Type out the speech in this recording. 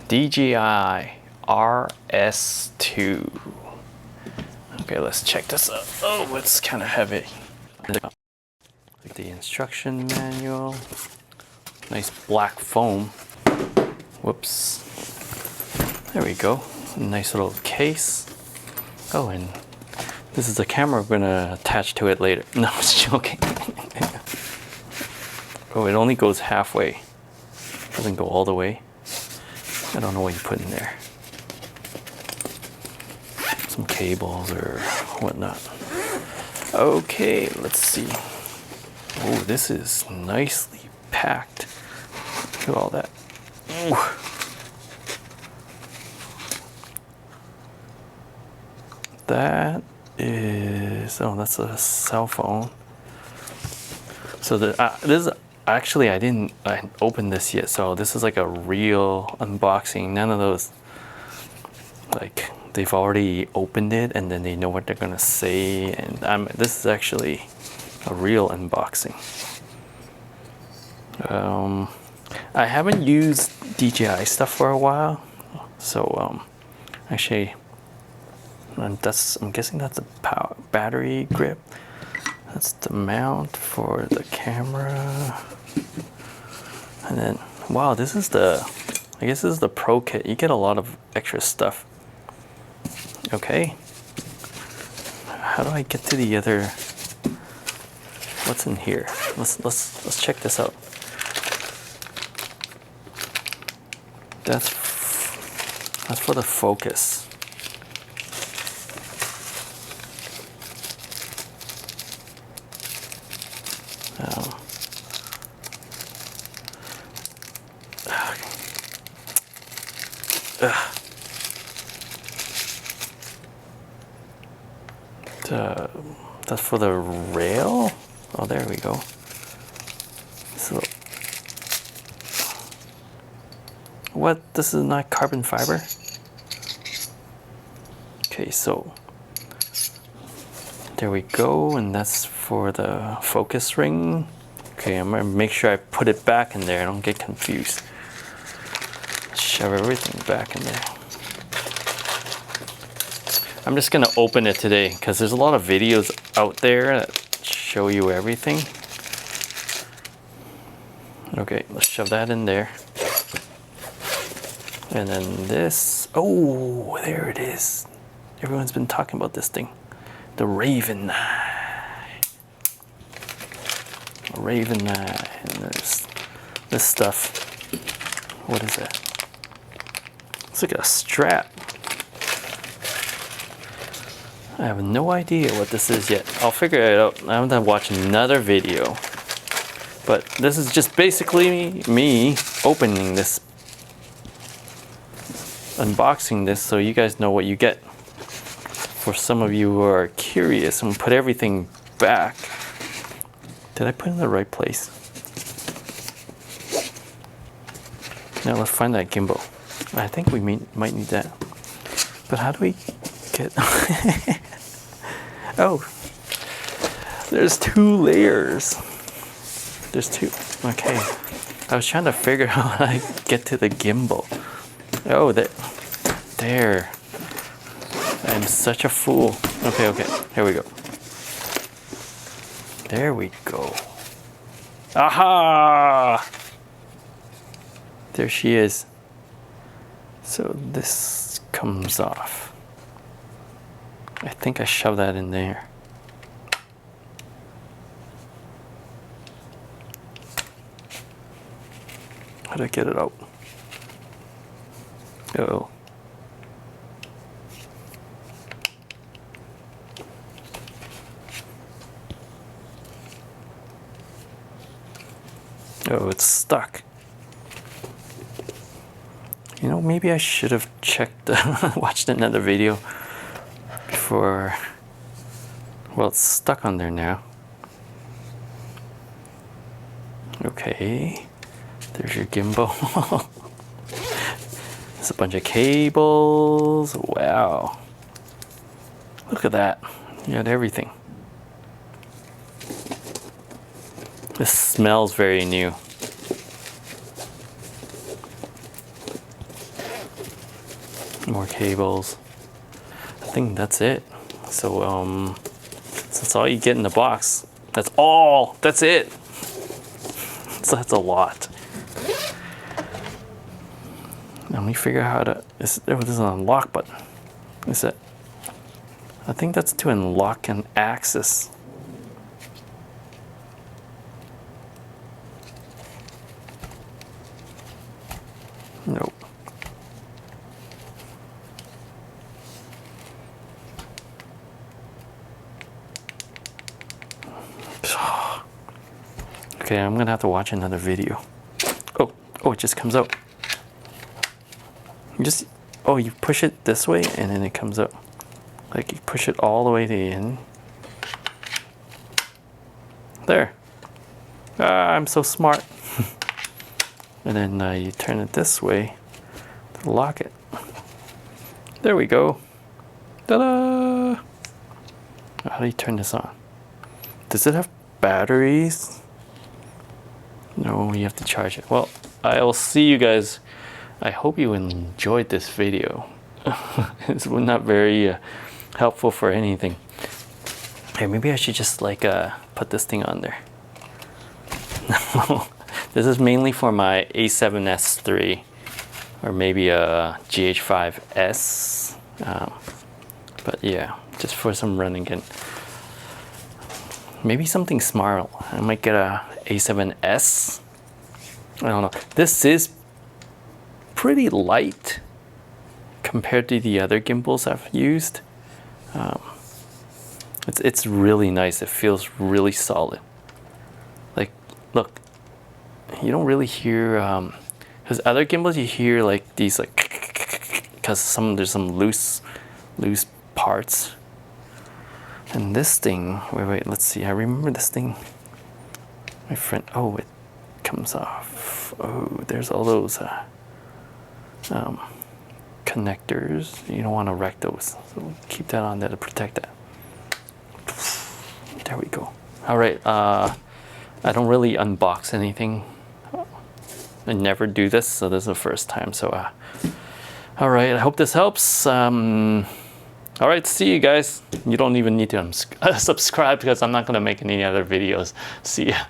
DJI RS2. Okay, let's check this out. Oh, it's kind of heavy. The instruction manual. Nice black foam. Whoops. There we go. Nice little case. Oh, and this is the camera we're gonna attach to it later. No, I was joking. Oh, it only goes halfway. Doesn't go all the way. I don't know what you put in there. Some cables or whatnot. Okay, let's see. Oh, this is nicely packed. Look at all that. Ooh. That is, oh, that's a cell phone. So this is actually, I didn't open this yet, so this is like a real unboxing. None of those, like, they've already opened it and then they know what they're gonna say, and this is actually a real unboxing. I haven't used DJI stuff for a while, so actually, I'm guessing that's a power battery grip. That's the mount for the camera. And then, wow, this is I guess this is the Pro kit. You get a lot of extra stuff. Okay. How do I get to the other? What's in here? Let's check this out. That's for the focus. That's for the rail. Oh, there we go. So, what? This is not carbon fiber? Okay, so there we go, and that's for the focus ring. Okay, I'm gonna make sure I put it back in there. I don't get confused. Shove everything back in there. I'm just gonna open it today because there's a lot of videos out there that show you everything. Okay, let's shove that in there. And then this, oh, there it is. Everyone's been talking about this thing. The Raven Eye. Raven Eye. And there's this stuff. What is that? It's like a strap. I have no idea what this is yet. I'll figure it out. I'm gonna watch another video. But this is just basically me opening this, unboxing this, so you guys know what you get. For some of you who are curious, I'm gonna put everything back. Did I put it in the right place? Now let's find that gimbal. I think we might need that. But how do we get... Oh, there's 2 layers. There's 2. Okay. I was trying to figure out how I get to the gimbal. Oh, there. I'm such a fool. Okay, here we go. There we go. Aha! There she is. So this comes off. I think I shoved that in there. How do I get it out? Uh-oh. Oh, it's stuck. You know, maybe I should have checked, watched another video before. Well, it's stuck on there now. Okay, there's your gimbal. There's a bunch of cables. Wow. Look at that. You got everything. This smells very new. More cables. I think that's it. So that's all you get in the box. That's all. That's it. So that's a lot. Let me figure out how to. There's an unlock button. Is it? I think that's to unlock an axis. Nope. Okay, I'm gonna have to watch another video. Oh, it just comes out. You push it this way and then it comes out. Like you push it all the way to the end. There. I'm so smart. And then you turn it this way to lock it. There we go. Ta-da! How do you turn this on? Does it have batteries? No, you have to charge it. Well, I'll see you guys. I hope you enjoyed this video. It's not very helpful for anything. Hey, maybe I should just like put this thing on there. This is mainly for my A7S III or maybe a GH5S. But yeah, just for some running and maybe something smart. I might get a A7S. I don't know. This is pretty light compared to the other gimbals I've used. It's really nice. It feels really solid. Like, look, you don't really hear because other gimbals you hear like these like because there's some loose parts. And this thing, wait, let's see. I remember this thing. My friend, oh, it comes off. Oh, there's all those connectors. You don't want to wreck those, so keep that on there to protect that. There we go. All right, I don't really unbox anything. I never do this, so this is the first time. So, all right, I hope this helps. All right, see you guys. You don't even need to subscribe because I'm not gonna make any other videos. See ya.